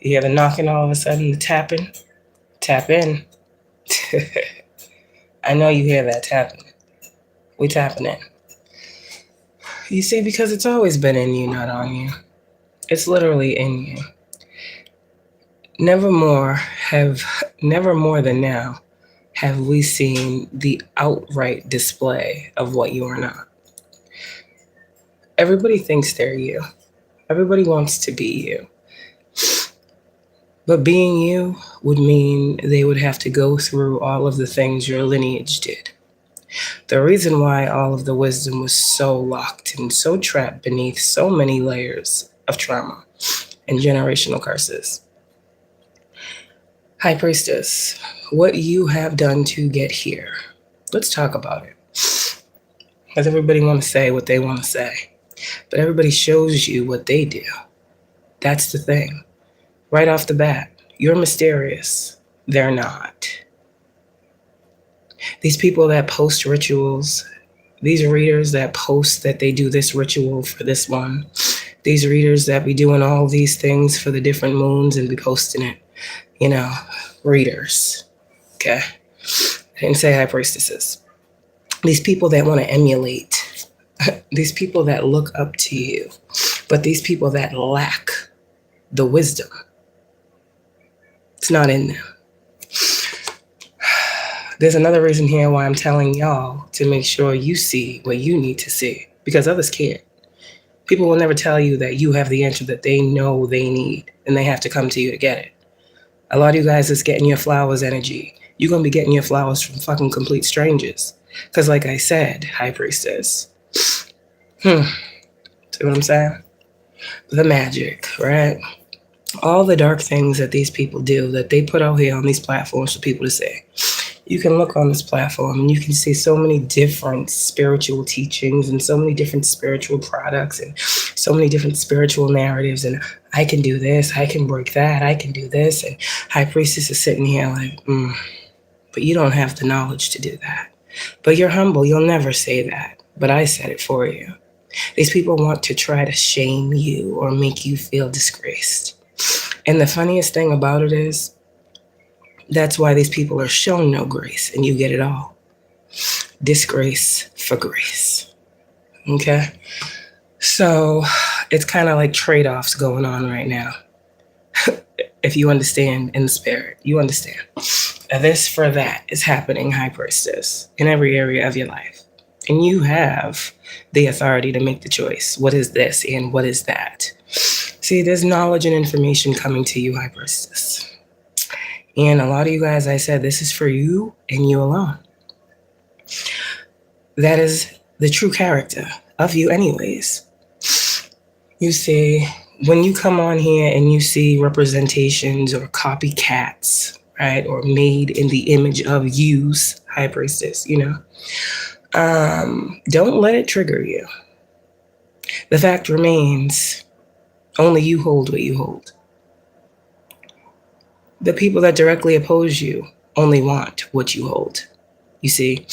You hear the knocking all of a sudden, the tapping? Tap in. I know you hear that tapping. We tapping in. You see, because it's always been in you, not on you. It's literally in you. Never more than now have we seen the outright display of what you are not. Everybody thinks they're you. Everybody wants to be you. But being you would mean they would have to go through all of the things your lineage did. The reason why all of the wisdom was so locked and so trapped beneath so many layers of trauma and generational curses. High Priestess, what you have done to get here. Let's talk about it. Because everybody want to say what they want to say. But everybody shows you what they do. That's the thing. Right off the bat, you're mysterious. They're not. These people that post rituals, these readers that post that they do this ritual for this one, these readers that be doing all these things for the different moons and be posting it, readers. Okay. I didn't say high priestesses. These people that want to emulate, these people that look up to you, but these people that lack the wisdom. It's not in them. There's another reason here why I'm telling y'all to make sure you see what you need to see, because others can't. People will never tell you that you have the answer that they know they need, and they have to come to you to get it. A lot of you guys is getting your flowers energy. You're going to be getting your flowers from fucking complete strangers. Because like I said, High Priestess. See what I'm saying? The magic, right? All the dark things that these people do, that they put out here on these platforms for people to see. You can look on this platform and you can see so many different spiritual teachings and so many different spiritual products and so many different spiritual narratives. And I can do this, I can break that, I can do this. And High Priestess is sitting here like, but you don't have the knowledge to do that. But you're humble, you'll never say that. But I said it for you. These people want to try to shame you or make you feel disgraced. And the funniest thing about it is, that's why these people are shown no grace, and you get it all. Disgrace for grace. Okay? So it's kind of like trade-offs going on right now. If you understand in the spirit, you understand. This for that is happening, High Priestess, in every area of your life. And you have the authority to make the choice. What is this and what is that? See, there's knowledge and information coming to you, High Priestess. And a lot of you guys, I said, this is for you and you alone. That is the true character of you anyways. You see, when you come on here and you see representations or copycats, right, or made in the image of yous, High Priestess, don't let it trigger you. The fact remains, only you hold what you hold. The people that directly oppose you only want what you hold. You see?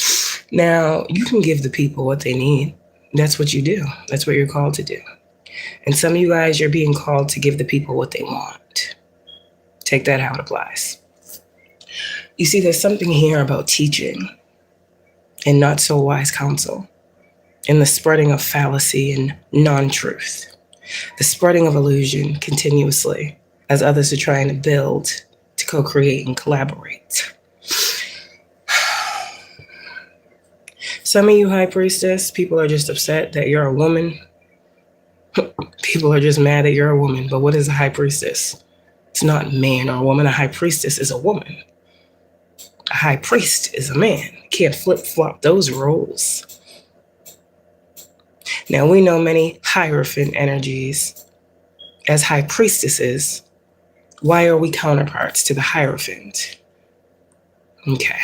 Now, you can give the people what they need. That's what you do. That's what you're called to do. And some of you guys, you're being called to give the people what they want. Take that how it applies. You see, there's something here about teaching and not so wise counsel, and the spreading of fallacy and non-truth, the spreading of illusion continuously as others are trying to build, to co-create and collaborate. Some of you, High Priestess, people are just upset that you're a woman. People are just mad that you're a woman. But what is a High Priestess? It's not man or woman. A High Priestess is a woman. A High Priest is a man. You can't flip-flop those roles. Now, we know many Hierophant energies as High Priestesses. Why are we counterparts to the Hierophant? Okay.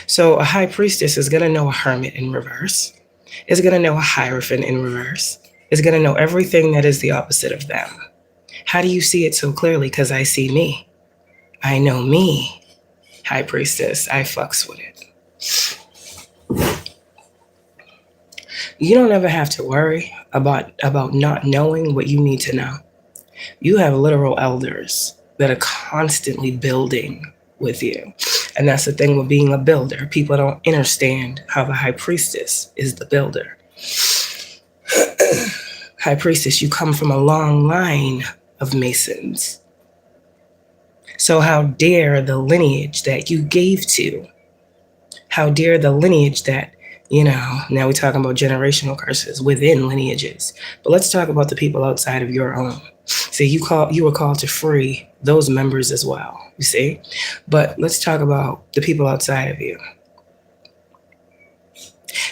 So a High Priestess is going to know a Hermit in reverse. Is going to know a Hierophant in reverse. Is going to know everything that is the opposite of them. How do you see it so clearly? Because I see me. I know me, High Priestess. I fucks with it. You don't ever have to worry about not knowing what you need to know. You have literal elders that are constantly building with you. And that's the thing with being a builder. People don't understand how the High Priestess is the builder. High Priestess, you come from a long line of Masons. So how dare the lineage that you gave to, how dare the lineage that, now we're talking about generational curses within lineages. But let's talk about the people outside of your own. See, you were called to free those members as well, you see? But let's talk about the people outside of you.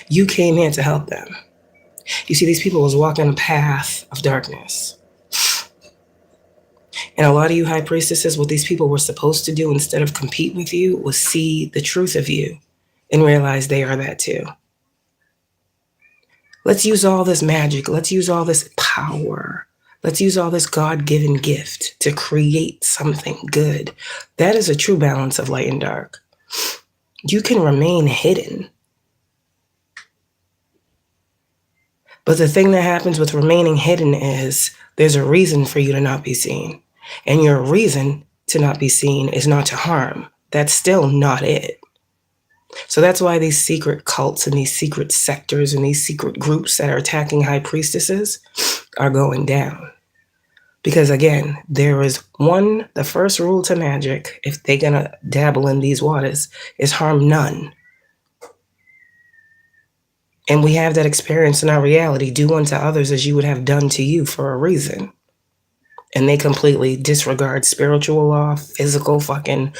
You came here to help them. You see, these people was walking a path of darkness. And a lot of you High Priestesses, what these people were supposed to do instead of compete with you was see the truth of you and realize they are that too. Let's use all this magic. Let's use all this power. Let's use all this God-given gift to create something good. That is a true balance of light and dark. You can remain hidden. But the thing that happens with remaining hidden is there's a reason for you to not be seen. And your reason to not be seen is not to harm. That's still not it. So that's why these secret cults and these secret sectors and these secret groups that are attacking High Priestesses are going down. Because again, there is the first rule to magic, if they're going to dabble in these waters, is harm none. And we have that experience in our reality. Do unto others as you would have done to you for a reason. And they completely disregard spiritual law, physical fucking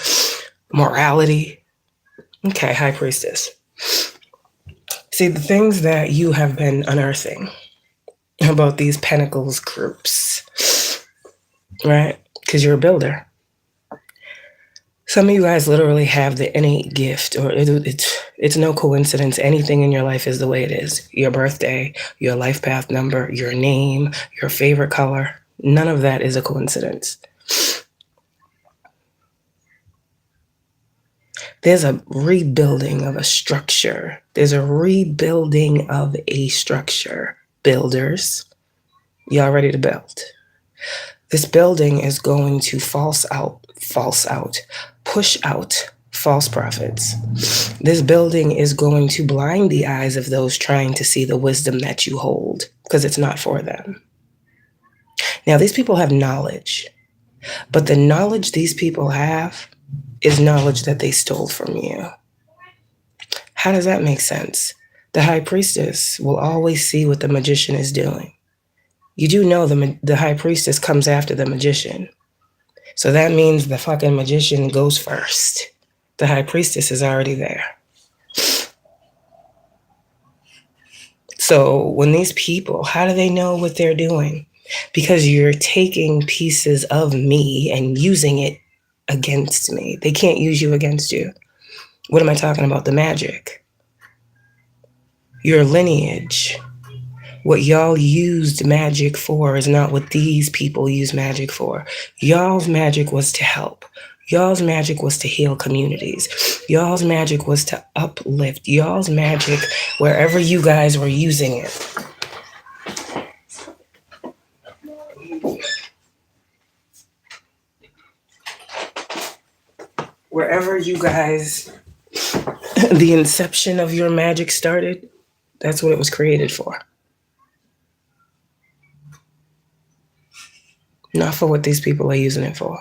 morality. Okay, High Priestess. See, the things that you have been unearthing about these Pentacles groups, right? Because you're a builder. Some of you guys literally have the innate gift, or it's no coincidence. Anything in your life is the way it is. Your birthday, your life path number, your name, your favorite color. None of that is a coincidence. There's a rebuilding of a structure. There's a rebuilding of a structure. Builders, y'all ready to build? This building is going to push out false prophets. This building is going to blind the eyes of those trying to see the wisdom that you hold, because it's not for them. Now, these people have knowledge, but the knowledge these people have is knowledge that they stole from you. How does that make sense? The High Priestess will always see what the magician is doing. You do know the High Priestess comes after the magician. So that means the fucking magician goes first. The High Priestess is already there. So when these people, how do they know what they're doing? Because you're taking pieces of me and using it against me. They can't use you against you. What am I talking about? The magic. Your lineage. What y'all used magic for is not what these people use magic for. Y'all's magic was to help. Y'all's magic was to heal communities. Y'all's magic was to uplift. Y'all's magic, wherever you guys were using it. Wherever you guys, the inception of your magic started, that's what it was created for. Not for what these people are using it for.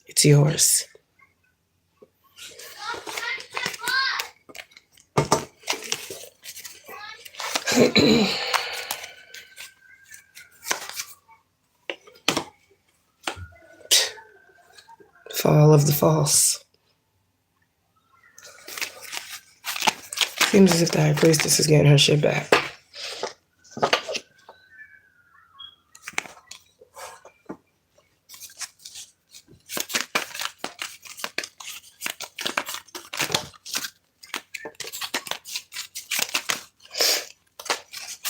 It's yours. Fall of the false. Seems as if the High Priestess is getting her shit back.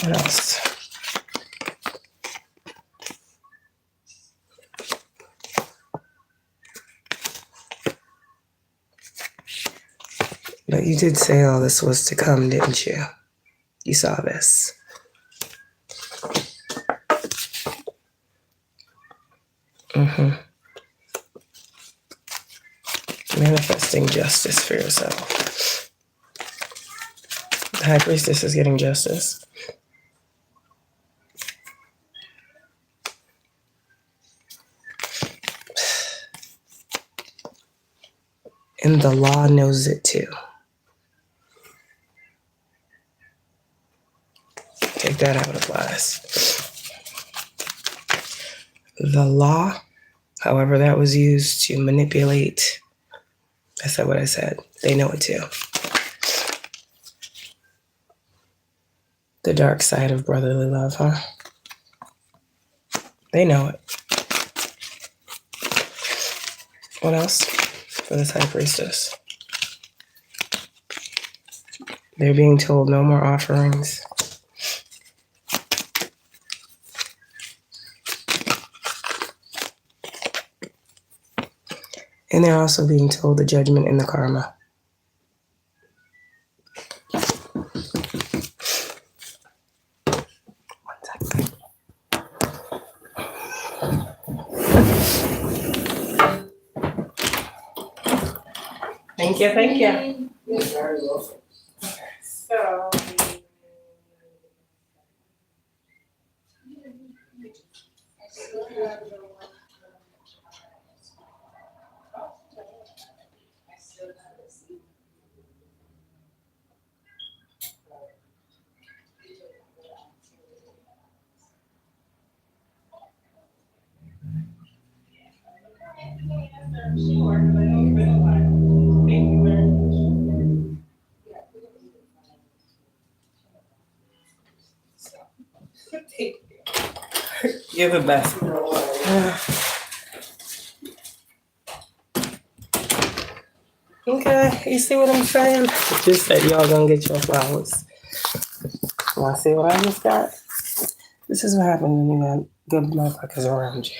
What else? But you did say all this was to come, didn't you? You saw this. Manifesting justice for yourself. The High Priestess is getting justice. And the law knows it too. Take that how it applies. The law, however that was used to manipulate, I said what I said. They know it too. The dark side of brotherly love, huh? They know it. What else for this High Priestess? They're being told no more offerings. And they're also being told the judgment and the karma. Thank you, thank you. You're very welcome. So, you're the best. Okay, you see what I'm saying? Just that y'all gonna get your flowers. Wanna see what I just got? This is what happens when you got good motherfuckers around you.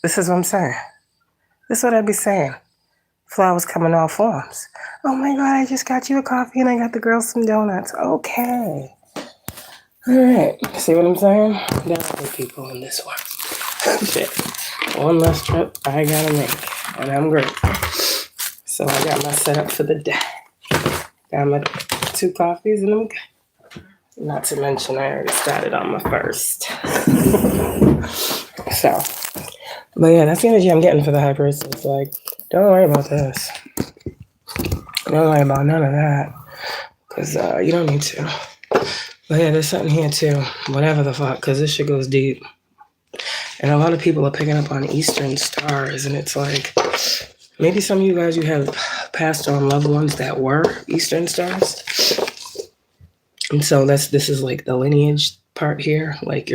This is what I'm saying. This is what I be saying. Flowers come in all forms. Oh my God, I just got you a coffee and I got the girls some donuts. Okay. All right. See what I'm saying? There are good people in this world. Shit. One less trip I gotta make. And I'm great. So I got my setup for the day. Got my 2 coffees and I'm good. Not to mention I already started on my first. So, but yeah, that's the energy I'm getting for the High Priestess. Like, don't worry about this. Don't worry about none of that. Because you don't need to. But yeah, there's something here too. Whatever the fuck, because this shit goes deep. And a lot of people are picking up on Eastern stars. And it's like, maybe some of you guys, you have passed on loved ones that were Eastern stars. And so this is like the lineage part here. Like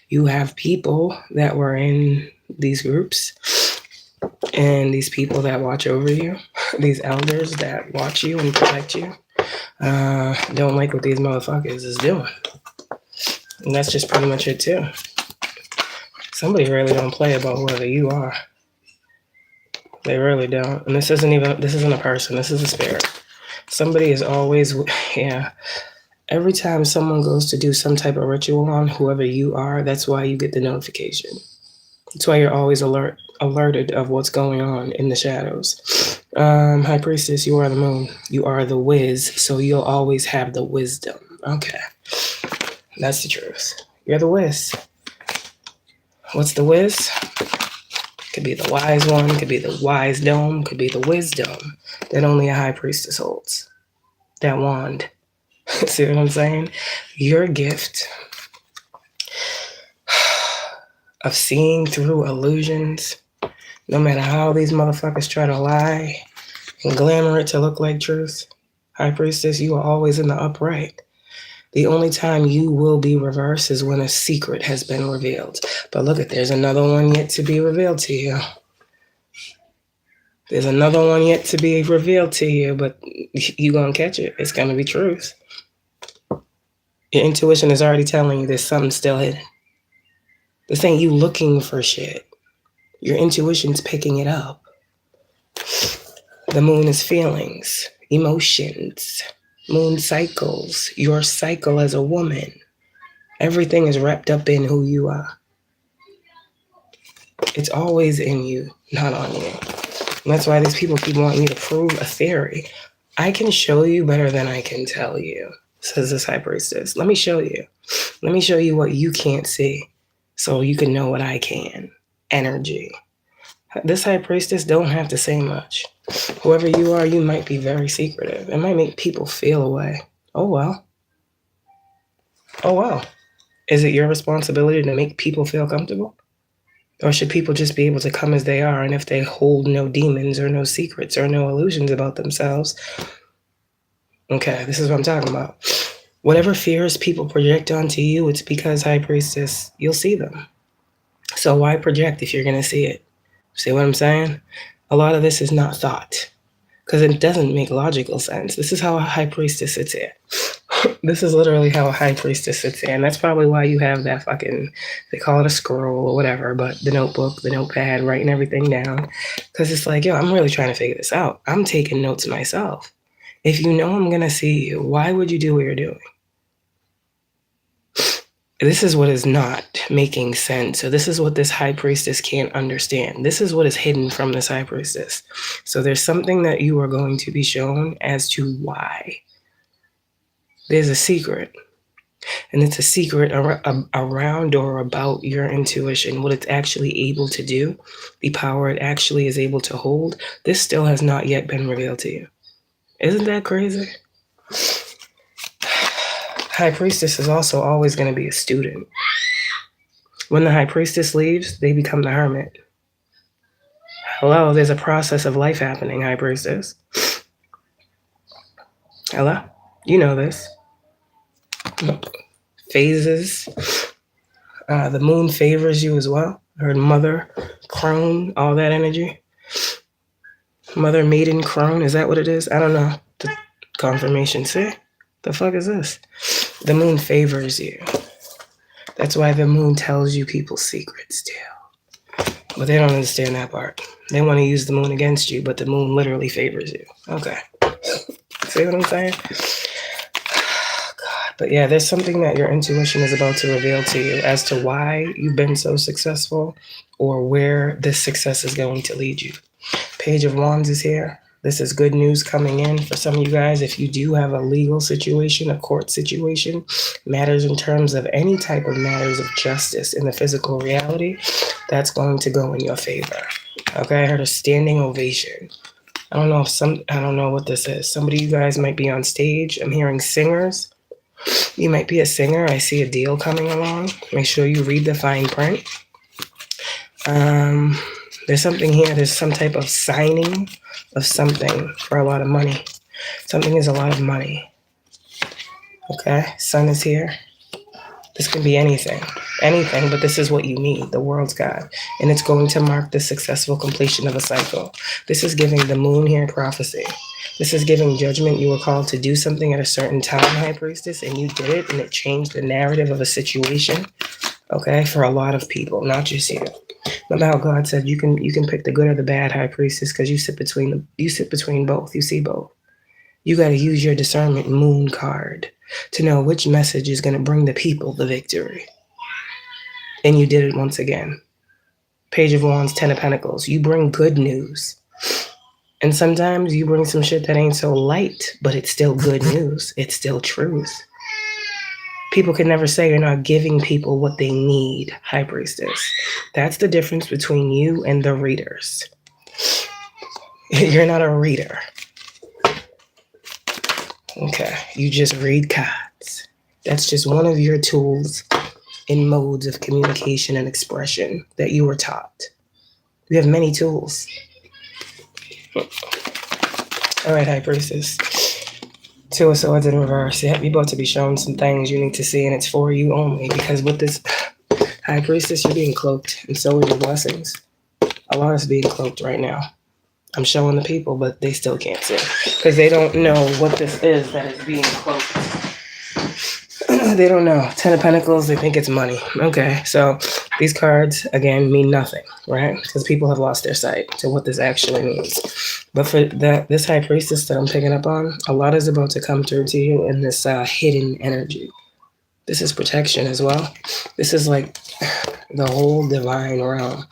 you have people that were in these groups. And these people that watch over you, these elders that watch you and protect you, don't like what these motherfuckers is doing. And that's just pretty much it too. Somebody really don't play about whoever you are. They really don't. And this isn't a person, this is a spirit. Somebody is always, yeah. Every time someone goes to do some type of ritual on whoever you are, that's why you get the notification. That's why you're always alerted of what's going on in the shadows. High Priestess, you are the moon. You are the whiz, so you'll always have the wisdom. Okay. That's the truth. You're the whiz. What's the whiz? Could be the wise one, could be the wise dome, could be the wisdom that only a High Priestess holds. That wand. See what I'm saying? Your gift of seeing through illusions, no matter how these motherfuckers try to lie and glamour it to look like truth. High Priestess, you are always in the upright. The only time you will be reversed is when a secret has been revealed. But look there's another one yet to be revealed to you. There's another one yet to be revealed to you, but you gonna catch it. It's gonna be truth. Your intuition is already telling you there's something still hidden. This ain't you looking for shit. Your intuition's picking it up. The moon is feelings, emotions, moon cycles, your cycle as a woman. Everything is wrapped up in who you are. It's always in you, not on you. And that's why these people keep wanting you to prove a theory. I can show you better than I can tell you, says this high priestess. Let me show you. Let me show you what you can't see so you can know what I can. Energy. This high priestess don't have to say much. Whoever you are, you might be very secretive. It might make people feel away. Oh, well. Oh, well. Is it your responsibility to make people feel comfortable? Or should people just be able to come as they are, and if they hold no demons or no secrets or no illusions about themselves? Okay, this is what I'm talking about. Whatever fears people project onto you, it's because, high priestess, you'll see them. So why project if you're going to see it? See what I'm saying? A lot of this is not thought, because it doesn't make logical sense. This is how a high priestess sits here. This is literally how a high priestess sits here. And that's probably why you have that fucking, they call it a scroll or whatever, but the notebook, the notepad, writing everything down. Because it's like, yo, I'm really trying to figure this out. I'm taking notes myself. If you know I'm going to see you, why would you do what you're doing? This is what is not making sense. So this is what this high priestess can't understand. This is what is hidden from this high priestess. So there's something that you are going to be shown as to why. There's a secret. And it's a secret around or about your intuition, what it's actually able to do, the power it actually is able to hold. This still has not yet been revealed to you. Isn't that crazy? High priestess is also always going to be a student. When the high priestess leaves, they become the hermit. Hello, there's a process of life happening, high priestess. Hello? You know this. Phases. The moon favors you as well. Her mother, crone, all that energy. Mother, maiden, crone, is that what it is? I don't know. The confirmation. See? The fuck is this? The moon favors you. That's why the moon tells you people's secrets too. But they don't understand that part. They want to use the moon against you, but the moon literally favors you. Okay. See what I'm saying? God. But yeah, there's something that your intuition is about to reveal to you as to why you've been so successful or where this success is going to lead you. Page of Wands is here. This is good news coming in for some of you guys. If you do have a legal situation, a court situation, matters in terms of any type of matters of justice in the physical reality, that's going to go in your favor. Okay, I heard a standing ovation. I don't know what this is. Somebody, you guys might be on stage. I'm hearing singers. You might be a singer. I see a deal coming along. Make sure you read the fine print. There's something here. There's some type of signing of something for a lot of money. Something is a lot of money. Okay, sun is here. This can be anything, but this is what you need, the world's God. And it's going to mark the successful completion of a cycle. This is giving the moon here prophecy. This is giving judgment. You were called to do something at a certain time, high priestess, and you did it, and it changed the narrative of a situation, okay, for a lot of people, not just you. Remember how God said you can pick the good or the bad, high priestess, because you sit between both. You see both. You got to use your discernment moon card to know which message is going to bring the people the victory. And you did it once again. Page of Wands, 10 of Pentacles. You bring good news. And sometimes you bring some shit that ain't so light, but it's still good news. It's still truth. People can never say you're not giving people what they need, high priestess. That's the difference between you and the readers. You're not a reader. Okay, you just read cards. That's just one of your tools in modes of communication and expression that you were taught. You have many tools. All right, high priestess. Two of Swords in reverse. Yep, you're about to be shown some things you need to see, and it's for you only. Because with this high priestess, you're being cloaked, and so are your blessings. A lot is being cloaked right now. I'm showing the people, but they still can't see. Because they don't know what this is that is being cloaked. They don't know. 10 of Pentacles, they think it's money. Okay, so these cards, again, mean nothing, right? Because people have lost their sight to what this actually means. But for this high priestess that I'm picking up on, a lot is about to come through to you in this hidden energy. This is protection as well. This is like the whole divine realm.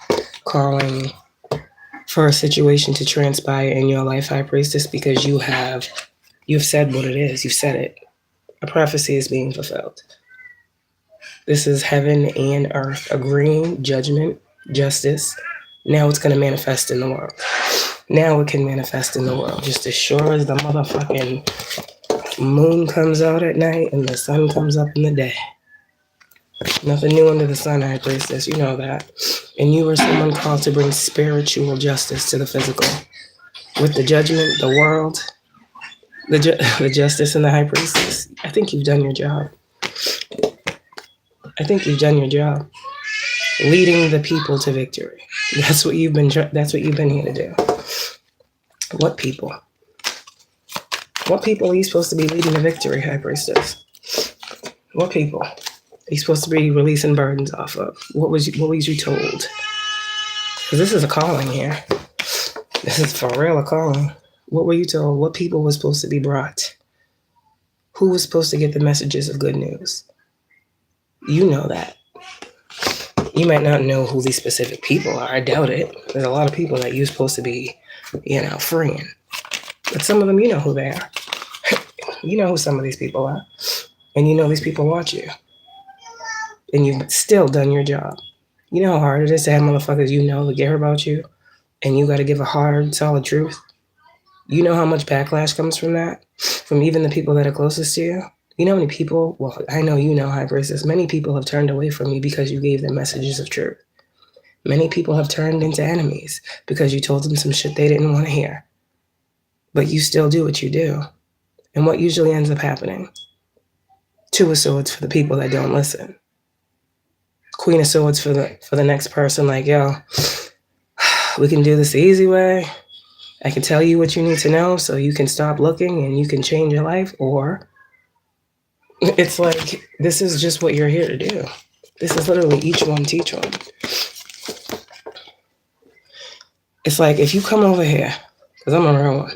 calling for a situation to transpire in your life, High Priestess, because you've said what it is. You've said it. A prophecy is being fulfilled. This is heaven and earth agreeing, judgment, justice. Now it's going to manifest in the world. Now it can manifest in the world. Just as sure as the motherfucking moon comes out at night and the sun comes up in the day. Nothing new under the sun, High Priestess. You know that. And you were someone called to bring spiritual justice to the physical. With the judgment, the world, the justice and the High Priestess. I think you've done your job. I think you've done your job. Leading the people to victory. That's what you've been here to do. What people? What people are you supposed to be leading to victory, High Priestess? What people are you supposed to be releasing burdens off of? What was you told? Because this is a calling here. This is for real a calling. What were you told? What people were supposed to be brought? Who was supposed to get the messages of good news? You know that. You might not know who these specific people are. I doubt it. There's a lot of people that you're supposed to be, freeing. But some of them, you know who they are. You know who some of these people are. And you know these people watch you. And you've still done your job. You know how hard it is to have motherfuckers that care about you. And you got to give a hard, solid truth. You know how much backlash comes from that? From even the people that are closest to you? You know how many people, well, I know you know, High Priestess, many people have turned away from you because you gave them messages of truth. Many people have turned into enemies because you told them some shit they didn't want to hear. But you still do what you do. And what usually ends up happening? Two of Swords for the people that don't listen. Queen of Swords for the next person, like, yo, we can do this the easy way. I can tell you what you need to know so you can stop looking and you can change your life, or it's like, this is just what you're here to do. This is literally each one teach one. It's like, if you come over here, because I'm a real one,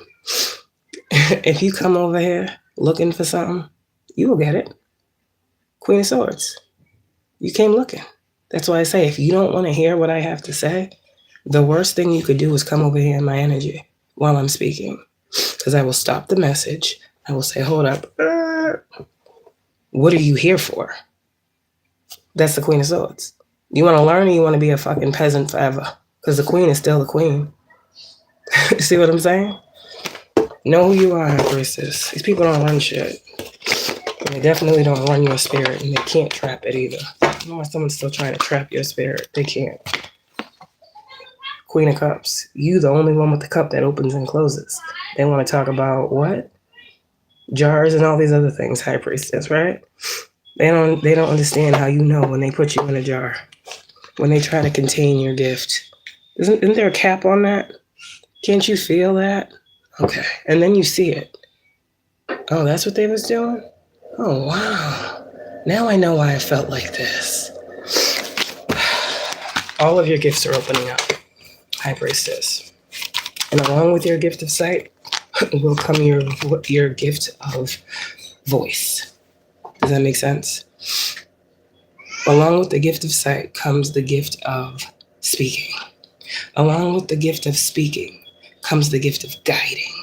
if you come over here looking for something, you will get it. Queen of Swords. You came looking. That's why I say, if you don't want to hear what I have to say, the worst thing you could do is come over here in my energy while I'm speaking. Because I will stop the message. I will say, hold up. What are you here for? That's the Queen of Swords. You want to learn, or you want to be a fucking peasant forever? Because the queen is still the queen. See what I'm saying? Know who you are, High Priestess. These people don't run shit. And they definitely don't run your spirit, and they can't trap it either. You know, someone's still trying to trap your spirit. They can't. Queen of Cups. You the only one with the cup that opens and closes. They want to talk about what? Jars and all these other things, High Priestess, right? They don't understand how you know when they put you in a jar. When they try to contain your gift. Isn't there a cap on that? Can't you feel that? Okay. And then you see it. Oh, that's what they was doing? Oh, wow. Now I know why I felt like this. All of your gifts are opening up, High Priestess. And along with your gift of sight will come your gift of voice. Does that make sense? Along with the gift of sight comes the gift of speaking. Along with the gift of speaking comes the gift of guiding.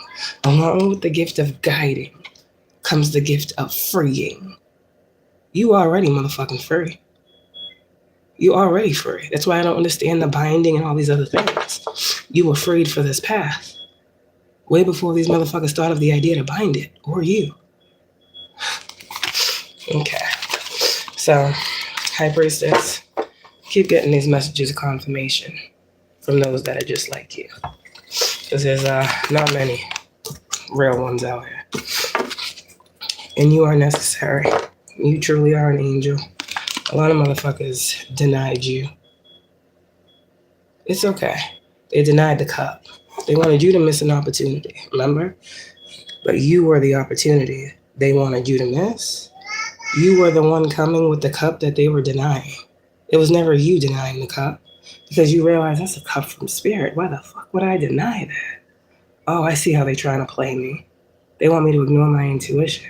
Along with the gift of guiding comes the gift of freeing. You already motherfucking free. You already free. That's why I don't understand the binding and all these other things. You were freed for this path. Way before these motherfuckers thought of the idea to bind it. Or you. Okay. So, High Priestess, keep getting these messages of confirmation from those that are just like you. Because there's not many real ones out here. And you are necessary. You truly are an angel. A lot of motherfuckers denied you. It's okay. They denied the cup. They wanted you to miss an opportunity, remember? But you were the opportunity they wanted you to miss. You were the one coming with the cup that they were denying. It was never you denying the cup, because you realize that's a cup from spirit. Why the fuck would I deny that? Oh, I see how they're trying to play me. They want me to ignore my intuition.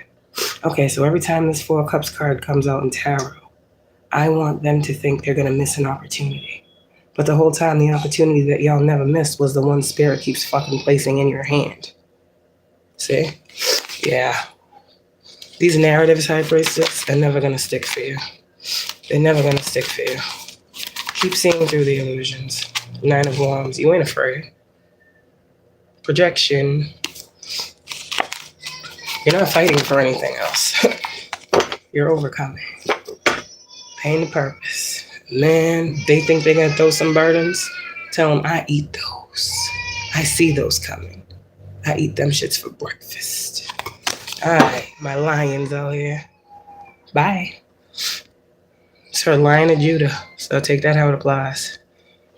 Okay, so every time this Four Cups card comes out in tarot, I want them to think they're going to miss an opportunity. But the whole time, the opportunity that y'all never missed was the one Spirit keeps fucking placing in your hand. See? Yeah. These narratives, High Priestess, they're never going to stick for you. They're never going to stick for you. Keep seeing through the illusions. 9 of Wands. You ain't afraid. Projection. You're not fighting for anything else. You're overcoming. Pain to purpose. Man, they think they're going to throw some burdens. Tell them, I eat those. I see those coming. I eat them shits for breakfast. All right, my lions out here. Bye. It's her Lion of Judah, so take that how it applies.